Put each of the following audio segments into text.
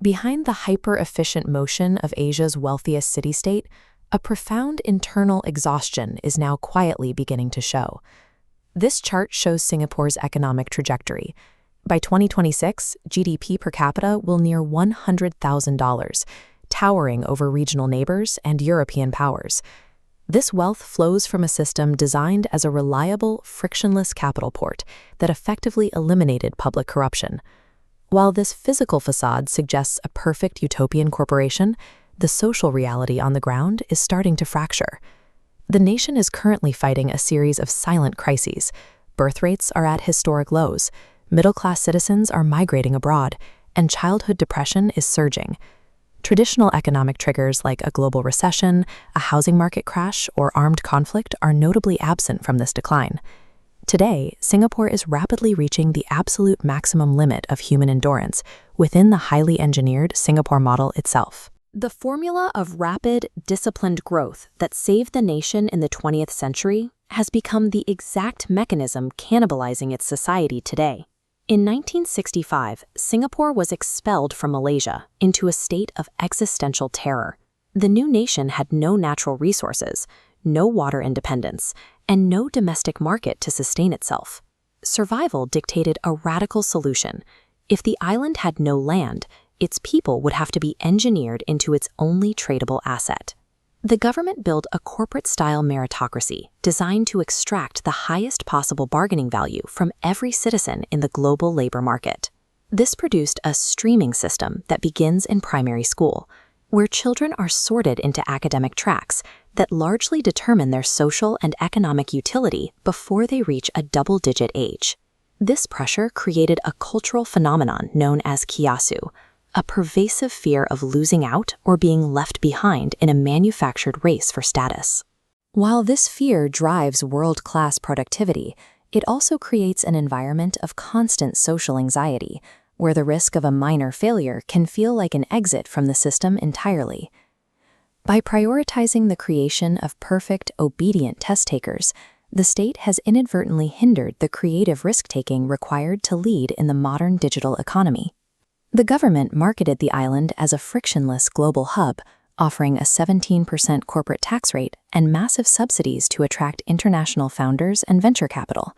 Behind the hyper-efficient motion of Asia's wealthiest city-state, a profound internal exhaustion is now quietly beginning to show. This chart shows Singapore's economic trajectory. By 2026, GDP per capita will near $100,000, towering over regional neighbors and European powers. This wealth flows from a system designed as a reliable, frictionless capital port that effectively eliminated public corruption. While this physical facade suggests a perfect utopian corporation, the social reality on the ground is starting to fracture. The nation is currently fighting a series of silent crises. Birth rates are at historic lows, middle-class citizens are migrating abroad, and childhood depression is surging. Traditional economic triggers like a global recession, a housing market crash, or armed conflict are notably absent from this decline. Today, Singapore is rapidly reaching the absolute maximum limit of human endurance within the highly engineered Singapore model itself. The formula of rapid, disciplined growth that saved the nation in the 20th century has become the exact mechanism cannibalizing its society today. In 1965, Singapore was expelled from Malaysia into a state of existential terror. The new nation had no natural resources, no water independence, and no domestic market to sustain itself. Survival dictated a radical solution. If the island had no land, its people would have to be engineered into its only tradable asset. The government built a corporate-style meritocracy designed to extract the highest possible bargaining value from every citizen in the global labor market. This produced a streaming system that begins in primary school, where children are sorted into academic tracks that largely determine their social and economic utility before they reach a double-digit age. This pressure created a cultural phenomenon known as kiasu, a pervasive fear of losing out or being left behind in a manufactured race for status. While this fear drives world-class productivity, it also creates an environment of constant social anxiety, where the risk of a minor failure can feel like an exit from the system entirely. By prioritizing the creation of perfect, obedient test-takers, the state has inadvertently hindered the creative risk-taking required to lead in the modern digital economy. The government marketed the island as a frictionless global hub, offering a 17% corporate tax rate and massive subsidies to attract international founders and venture capital.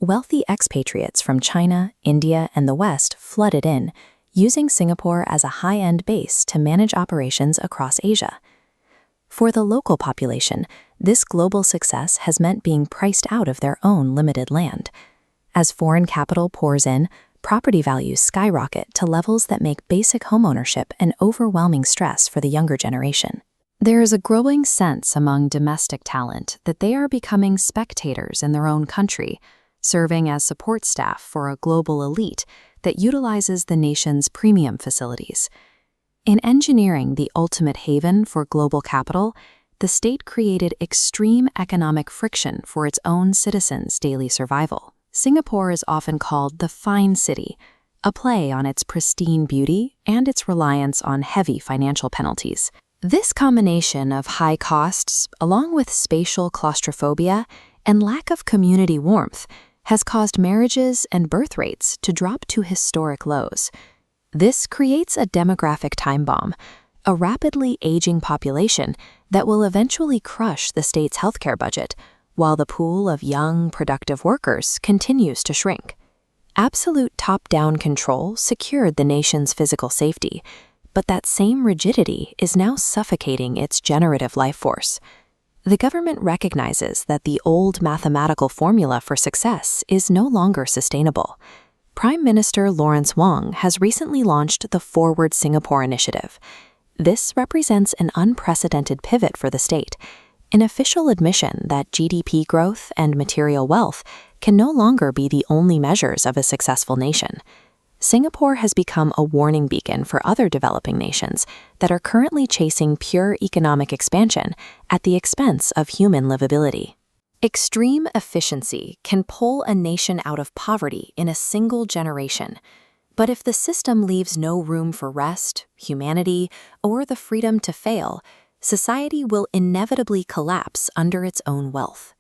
Wealthy expatriates from China, India, and the West flooded in, using Singapore as a high-end base to manage operations across Asia. For the local population, this global success has meant being priced out of their own limited land. As foreign capital pours in, property values skyrocket to levels that make basic homeownership an overwhelming stress for the younger generation. There is a growing sense among domestic talent that they are becoming spectators in their own country, serving as support staff for a global elite that utilizes the nation's premium facilities. In engineering the ultimate haven for global capital, the state created extreme economic friction for its own citizens' daily survival. Singapore is often called the Fine City, a play on its pristine beauty and its reliance on heavy financial penalties. This combination of high costs, along with spatial claustrophobia and lack of community warmth, has caused marriages and birth rates to drop to historic lows. This creates a demographic time bomb, a rapidly aging population that will eventually crush the state's healthcare budget, while the pool of young, productive workers continues to shrink. Absolute top-down control secured the nation's physical safety, but that same rigidity is now suffocating its generative life force. The government recognizes that the old mathematical formula for success is no longer sustainable. Prime Minister Lawrence Wong has recently launched the Forward Singapore initiative. This represents an unprecedented pivot for the state, an official admission that GDP growth and material wealth can no longer be the only measures of a successful nation. Singapore has become a warning beacon for other developing nations that are currently chasing pure economic expansion at the expense of human livability. Extreme efficiency can pull a nation out of poverty in a single generation. But if the system leaves no room for rest, humanity, or the freedom to fail, society will inevitably collapse under its own wealth.